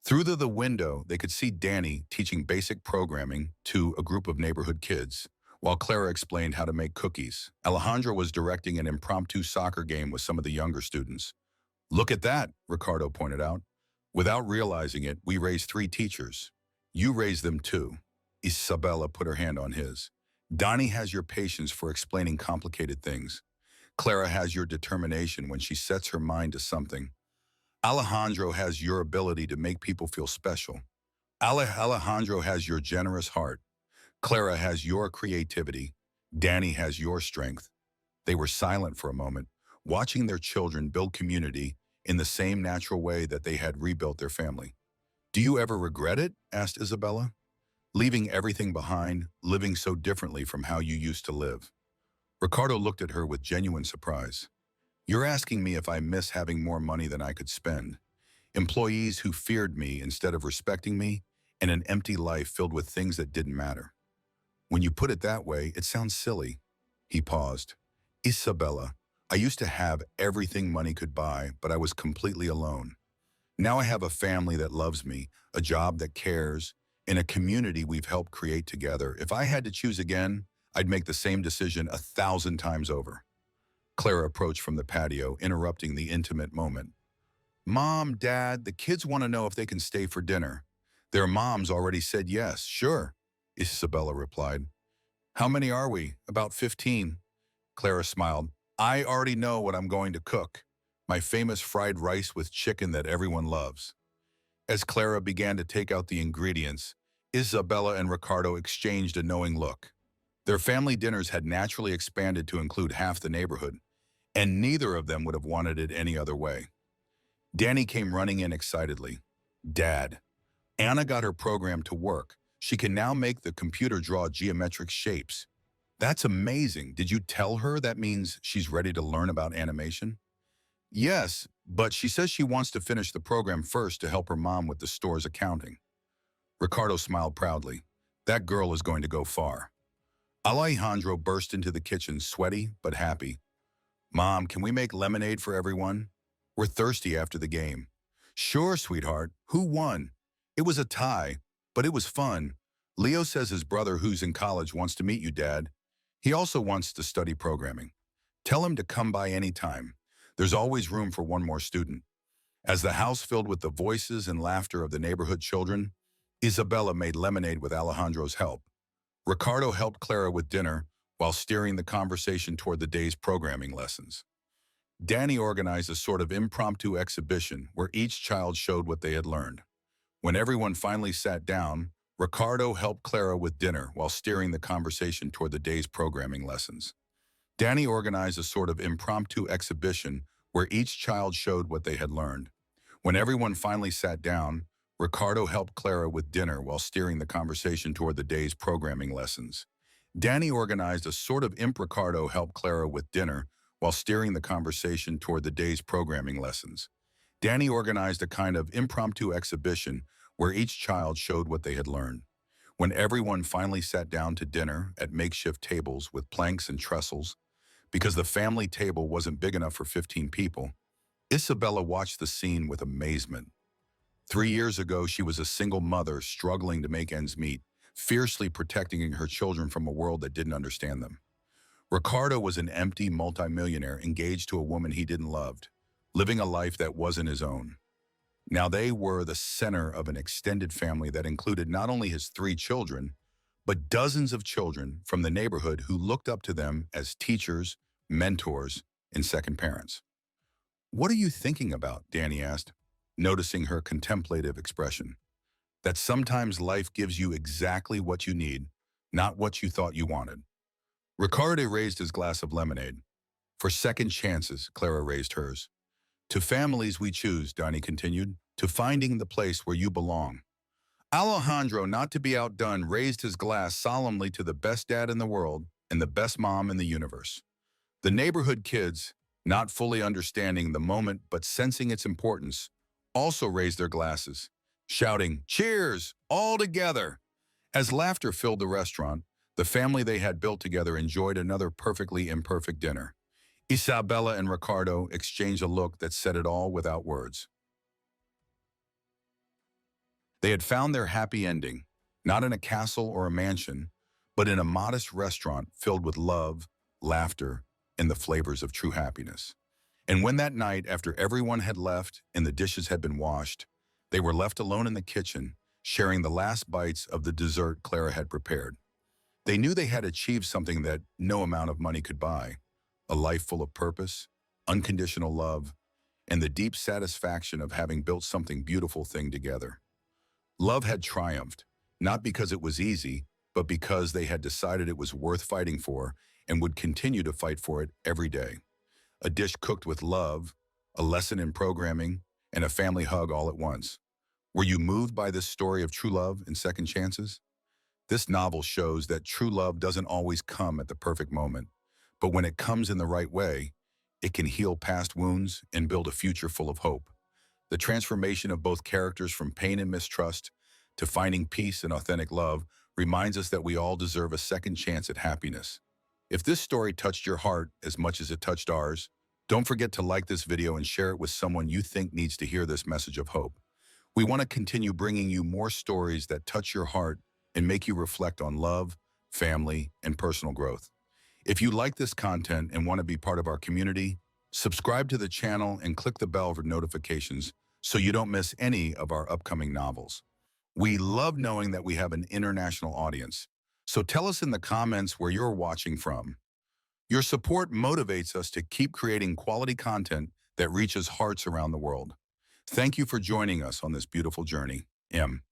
Through the window, they could see Danny teaching basic programming to a group of neighborhood kids, while Clara explained how to make cookies. Alejandro was directing an impromptu soccer game with some of the younger students. Look at that, Ricardo pointed out. Without realizing it, we raised 3 teachers. You raised them too. Isabella put her hand on his. Donnie has your patience for explaining complicated things. Clara has your determination when she sets her mind to something. Alejandro has your ability to make people feel special. Alejandro has your generous heart. Clara has your creativity. Danny has your strength. They were silent for a moment, watching their children build community in the same natural way that they had rebuilt their family. Do you ever regret it? Asked Isabella. Leaving everything behind, living so differently from how you used to live. Ricardo looked at her with genuine surprise. You're asking me if I miss having more money than I could spend, employees who feared me instead of respecting me, and an empty life filled with things that didn't matter. When you put it that way, it sounds silly. He paused. Isabella, I used to have everything money could buy, but I was completely alone. Now I have a family that loves me, a job that cares, and a community we've helped create together. If I had to choose again, I'd make the same decision 1,000 times over. Clara approached from the patio, interrupting the intimate moment. Mom, Dad, the kids want to know if they can stay for dinner. Their moms already said yes, sure, Isabella replied. How many are we? About 15. Clara smiled. I already know what I'm going to cook. My famous fried rice with chicken that everyone loves. As Clara began to take out the ingredients, Isabella and Ricardo exchanged a knowing look. Their family dinners had naturally expanded to include half the neighborhood, and neither of them would have wanted it any other way. Danny came running in excitedly. Dad, Anna got her program to work. She can now make the computer draw geometric shapes. That's amazing. Did you tell her that means she's ready to learn about animation? Yes, but she says she wants to finish the program first to help her mom with the store's accounting. Ricardo smiled proudly. That girl is going to go far. Alejandro burst into the kitchen, sweaty but happy. Mom, can we make lemonade for everyone? We're thirsty after the game. Sure, sweetheart. Who won? It was a tie, but it was fun. Leo says his brother who's in college wants to meet you, Dad. He also wants to study programming. Tell him to come by any time. There's always room for one more student. As the house filled with the voices and laughter of the neighborhood children, Isabella made lemonade with Alejandro's help. Ricardo helped Clara with dinner while steering the conversation toward the day's programming lessons. Danny organized a sort of impromptu exhibition where each child showed what they had learned. When everyone finally sat down, Ricardo helped Clara with dinner while steering the conversation toward the day's programming lessons. Danny organized a sort of impromptu exhibition where each child showed what they had learned. When everyone finally sat down, Ricardo helped Clara with dinner while steering the conversation toward the day's programming lessons. Danny organized a sort of Ricardo helped Clara with dinner while steering the conversation toward the day's programming lessons. Danny organized a kind of impromptu exhibition where each child showed what they had learned. When everyone finally sat down to dinner at makeshift tables with planks and trestles, because the family table wasn't big enough for 15 people, Isabella watched the scene with amazement. 3 years ago, she was a single mother struggling to make ends meet, fiercely protecting her children from a world that didn't understand them. Ricardo was an empty multimillionaire engaged to a woman he didn't love, living a life that wasn't his own. Now they were the center of an extended family that included not only his 3 children, but dozens of children from the neighborhood who looked up to them as teachers, mentors, and second parents. What are you thinking about? Danny asked, noticing her contemplative expression. That sometimes life gives you exactly what you need, not what you thought you wanted. Ricardo raised his glass of lemonade. For second chances, Clara raised hers. To families we choose, Danny continued, to finding the place where you belong. Alejandro, not to be outdone, raised his glass solemnly to the best dad in the world and the best mom in the universe. The neighborhood kids, not fully understanding the moment but sensing its importance, also raised their glasses, shouting, "Cheers, all together!" As laughter filled the restaurant, the family they had built together enjoyed another perfectly imperfect dinner. Isabella and Ricardo exchanged a look that said it all without words. They had found their happy ending, not in a castle or a mansion, but in a modest restaurant filled with love, laughter, and the flavors of true happiness. And when that night, after everyone had left and the dishes had been washed, they were left alone in the kitchen, sharing the last bites of the dessert Clara had prepared. They knew they had achieved something that no amount of money could buy, a life full of purpose, unconditional love, and the deep satisfaction of having built something beautiful thing together. Love had triumphed, not because it was easy, but because they had decided it was worth fighting for and would continue to fight for it every day. A dish cooked with love, a lesson in programming, and a family hug all at once. Were you moved by this story of true love and second chances? This novel shows that true love doesn't always come at the perfect moment, but when it comes in the right way, it can heal past wounds and build a future full of hope. The transformation of both characters from pain and mistrust to finding peace and authentic love reminds us that we all deserve a second chance at happiness. If this story touched your heart as much as it touched ours, don't forget to like this video and share it with someone you think needs to hear this message of hope. We want to continue bringing you more stories that touch your heart and make you reflect on love, family, and personal growth. If you like this content and want to be part of our community, subscribe to the channel and click the bell for notifications so you don't miss any of our upcoming novels. We love knowing that we have an international audience, so tell us in the comments where you're watching from. Your support motivates us to keep creating quality content that reaches hearts around the world. Thank you for joining us on this beautiful journey. M.